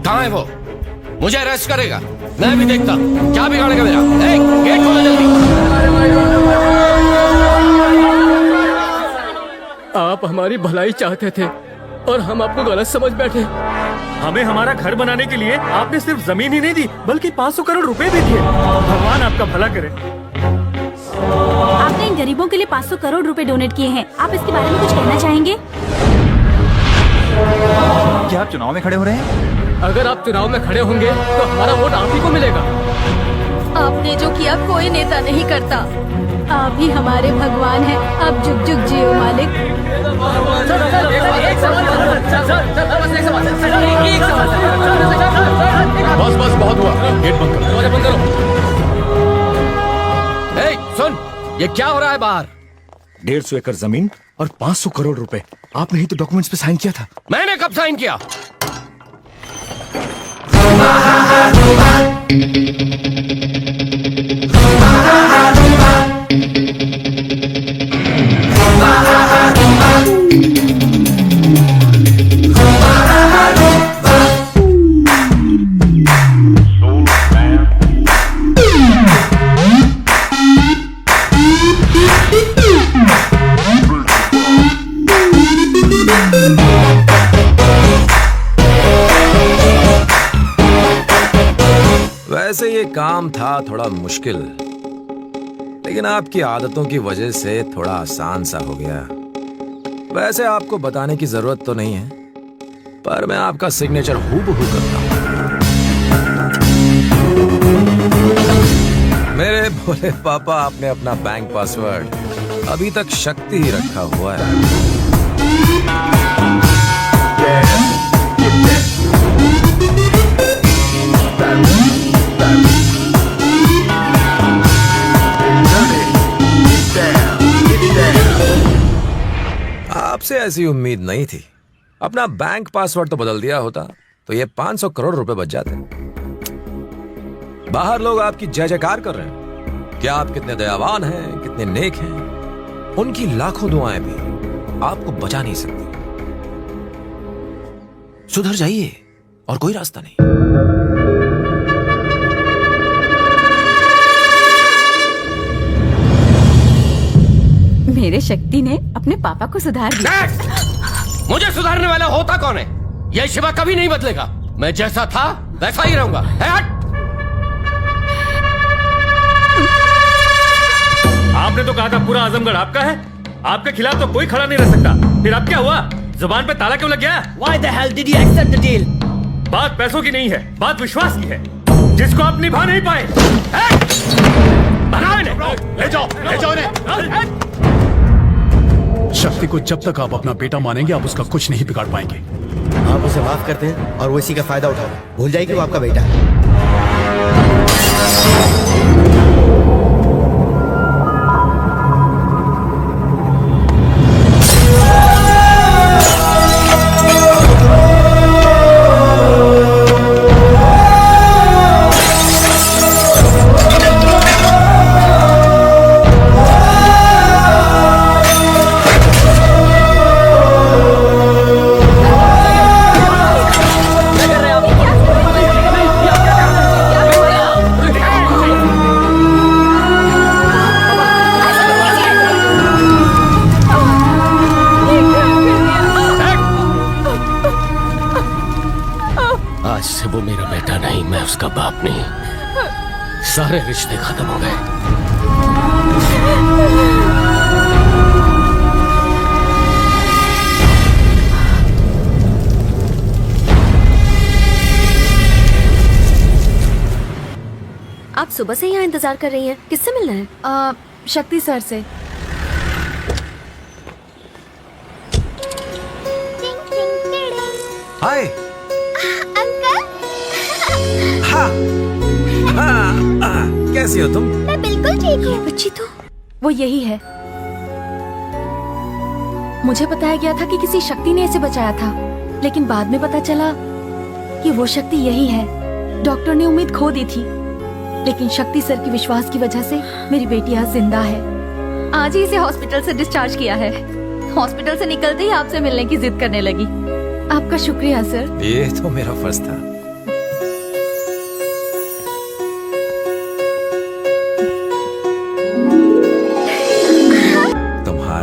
कहाँ है वो? मुझे अरेस्ट करेगा, मैं भी देखता क्या बिगाड़ेगा मेरा। गेट खोलो जल्दी। आप हमारी भलाई चाहते थे और हम आपको गलत समझ बैठे। हमें हमारा घर बनाने के लिए आपने सिर्फ जमीन ही नहीं दी बल्कि 500 करोड़ रुपए भी दिए। भगवान आपका भला करे। आपने इन गरीबों के लिए 500 करोड़ रुपए डोनेट किए हैं। आप इसके बारे में कुछ कहना चाहेंगे? क्या आप चुनाव में खड़े हो रहे हैं? अगर आप चुनाव में खड़े होंगे तो हमारा वोट आप ही को मिलेगा। आपने जो किया कोई नेता नहीं करता। आप ही हमारे भगवान हैं। आप जुग जुग जियो मालिक। बस बस बहुत हुआ, गेट बंद करो, दरवाजा बंद करो। सुन, ये क्या हो रहा है बाहर? 150 एकड़ जमीन और 500 करोड़ रुपए। आपने ही तो डॉक्यूमेंट्स पे साइन किया था। मैंने कब साइन किया? वैसे ये काम था थोड़ा मुश्किल, लेकिन आपकी आदतों की वजह से थोड़ा आसान सा हो गया। वैसे आपको बताने की जरूरत तो नहीं है, पर मैं आपका सिग्नेचर हूबहू करता हूं। मेरे भोले पापा, आपने अपना बैंक पासवर्ड अभी तक शक्ति ही रखा हुआ है। आपसे ऐसी उम्मीद नहीं थी। अपना बैंक पासवर्ड तो बदल दिया होता तो ये 500 करोड़ रुपए बच जाते। बाहर लोग आपकी जय जयकार कर रहे हैं कि आप कितने दयावान हैं, कितने नेक हैं। उनकी लाखों दुआएं भी आपको बचा नहीं सकती। सुधर जाइए और कोई रास्ता नहीं। मेरे शक्ति ने अपने पापा को सुधार दिया। मुझे सुधारने वाला होता कौन है? यह शिवा कभी नहीं बदलेगा। मैं जैसा था वैसा ही रहूंगा। आपने तो कहा था पूरा आजमगढ़ आपका है। आपके खिलाफ तो कोई खड़ा नहीं रह सकता। फिर अब क्या हुआ? जुबान पे ताला क्यों लग गया? Why the hell did you accept the deal? बात पैसों की नहीं है, बात विश्वास की है, जिसको आप निभा नहीं पाए। बनाओ इन्हें, ले जाओ इन्हें। शक्ति को जब तक आप अपना बेटा मानेंगे, आप उसका कुछ नहीं बिगाड़ पाएंगे। आप उसे माफ करते हैं और वो इसी का फायदा उठा रहा है। भूल जाए कि वो आपका बेटा है। आज से वो मेरा बेटा नहीं, मैं उसका बाप नहीं। सारे रिश्ते खत्म हो गए। आप सुबह से यहाँ इंतजार कर रही हैं। किससे मिलना है? शक्ति सर से। Hi uncle. हाँ, कैसी हो तुम? मैं बिल्कुल ठीक हूँ। बच्ची तो वो यही है। मुझे बताया गया था कि किसी शक्ति ने इसे बचाया था, लेकिन बाद में पता चला कि वो शक्ति यही है। डॉक्टर ने उम्मीद खो दी थी, लेकिन शक्ति सर की विश्वास की वजह से मेरी बेटी आज जिंदा है। आज ही इसे हॉस्पिटल से डिस्चार्ज किया है। हॉस्पिटल से निकलते ही आपसे मिलने की जिद करने लगी। आपका शुक्रिया सर। ये तो मेरा फर्ज था।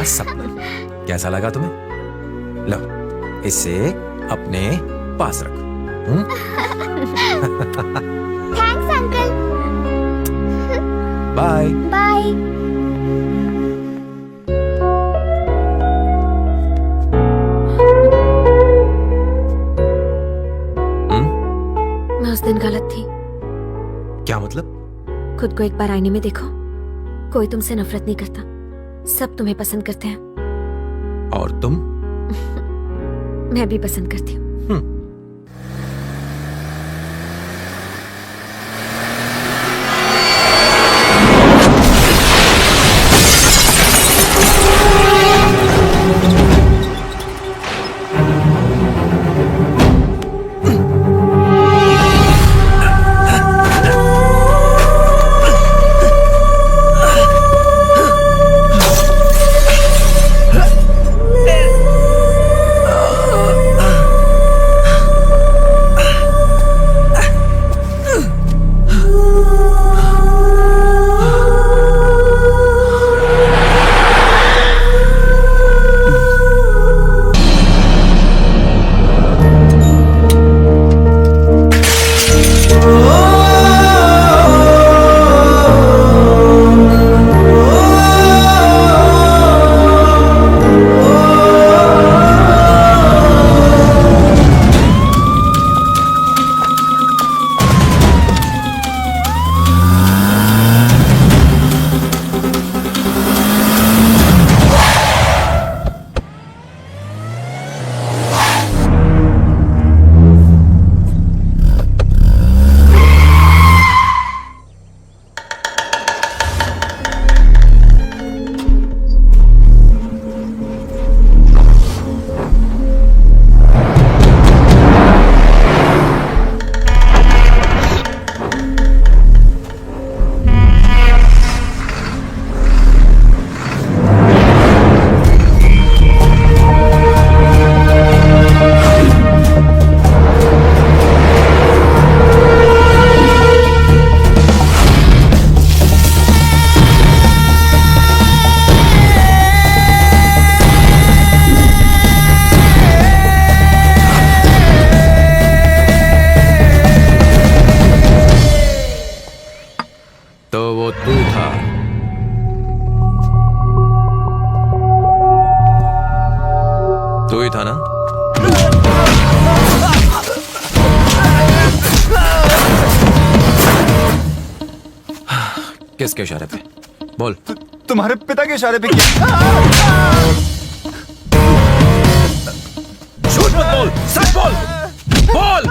का सपना। कैसा लगा तुम्हें? लो, इसे अपने पास रखो। Thanks uncle. बाय। बाय। मैं उस दिन गलत थी। क्या मतलब? खुद को एक बार आईने में देखो। कोई तुमसे नफरत नहीं करता, सब तुम्हें पसंद करते हैं। और तुम? मैं भी पसंद करती हूँ। तू ही था ना? किसके इशारे पे? बोल। तुम्हारे पिता के इशारे पे किया। झूठ मत बोल, सच बोल। बोल।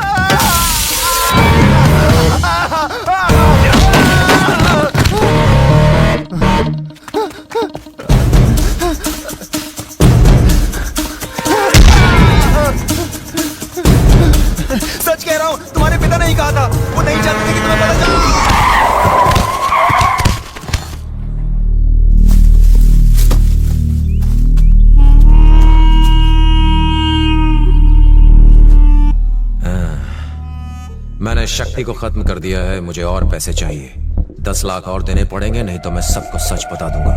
सच कह रहा हूं, तुम्हारे पिता ने ही कहा था। वो नहीं चाहते थे कि तुम्हें पता चले। मैंने शक्ति को खत्म कर दिया है, मुझे और पैसे चाहिए। 10 लाख और देने पड़ेंगे, नहीं तो मैं सबको सच बता दूंगा।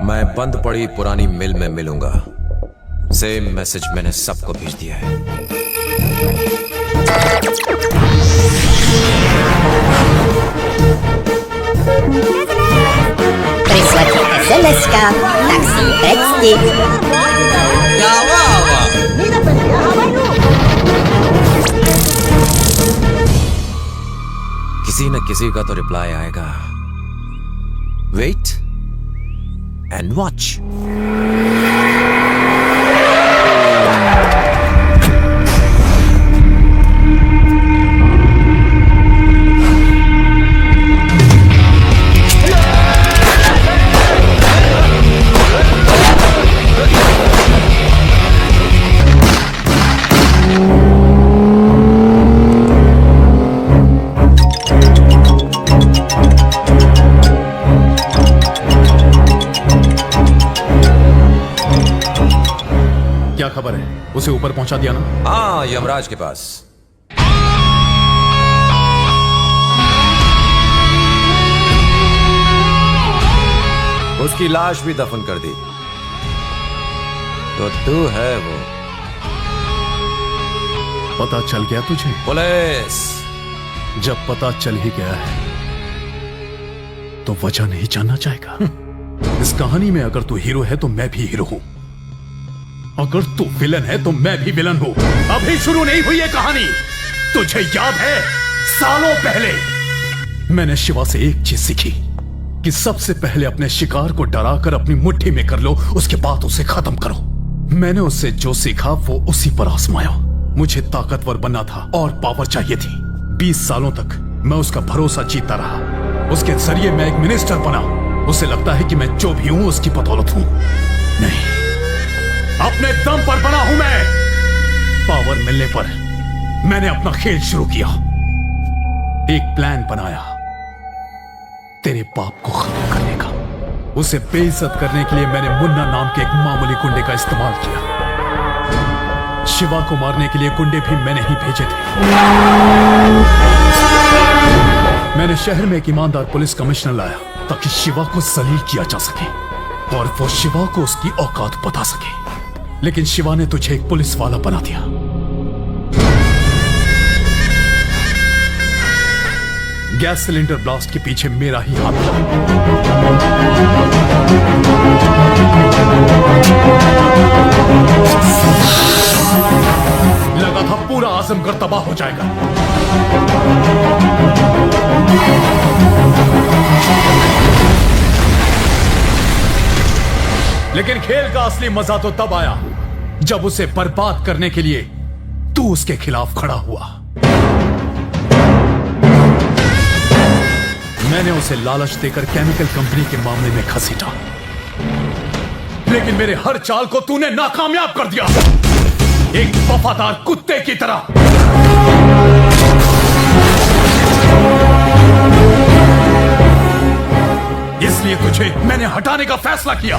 मैं बंद पड़ी पुरानी मिल में मिलूंगा। सेम मैसेज मैंने सबको भेज दिया है। Прихвати СМС-ка, такси, текстик. किसी न किसी का तो रिप्लाई आएगा। Wait and watch. क्या खबर है? उसे ऊपर पहुंचा दिया ना? हाँ, यमराज के पास। उसकी लाश भी दफन कर दी। तो तू है वो पता चल गया तुझे? पुलिस। जब पता चल ही गया है तो वजह नहीं जानना चाहेगा? इस कहानी में अगर तू हीरो है तो मैं भी हीरो हूं, अगर तू विलन है तो मैं भी विलन हूं। अभी शुरू नहीं हुई ये कहानी। तुझे याद है सालों पहले मैंने शिवा से एक चीज सीखी कि सबसे पहले अपने शिकार को डराकर अपनी मुट्ठी में कर लो, उसके बाद उसे खत्म करो। मैंने उससे जो सीखा वो उसी पर आजमाया। मुझे ताकतवर बनना था और पावर चाहिए थी। 20 सालों तक मैं उसका भरोसा जीता रहा, उसके जरिए मैं एक मिनिस्टर बना। उसे लगता है कि मैं जो भी हूं उसकी बदौलत हूं। नहीं, अपने दम पर बना हूं मैं। पावर मिलने पर मैंने अपना खेल शुरू किया, एक प्लान बनाया तेरे बाप को खत्म करने का। उसे बेइज्जत करने के लिए मैंने मुन्ना नाम के एक मामूली गुंडे का इस्तेमाल किया। शिवा को मारने के लिए गुंडे भी मैंने ही भेजे थे। मैंने शहर में एक ईमानदार पुलिस कमिश्नर लाया ताकि शिवा को जलील किया जा सके और वो शिवा को उसकी औकात बता सके। लेकिन शिवा ने तुझे एक पुलिस वाला बना दिया। गैस सिलेंडर ब्लास्ट के पीछे मेरा ही हाथ था। लगा था पूरा आजमगढ़ तबाह हो जाएगा। लेकिन खेल का असली मजा तो तब आया जब उसे बर्बाद करने के लिए तू उसके खिलाफ खड़ा हुआ। मैंने उसे लालच देकर केमिकल कंपनी के मामले में घसीटा, लेकिन मेरे हर चाल को तूने नाकामयाब कर दिया, एक वफादार कुत्ते की तरह। इसलिए तुझे मैंने हटाने का फैसला किया।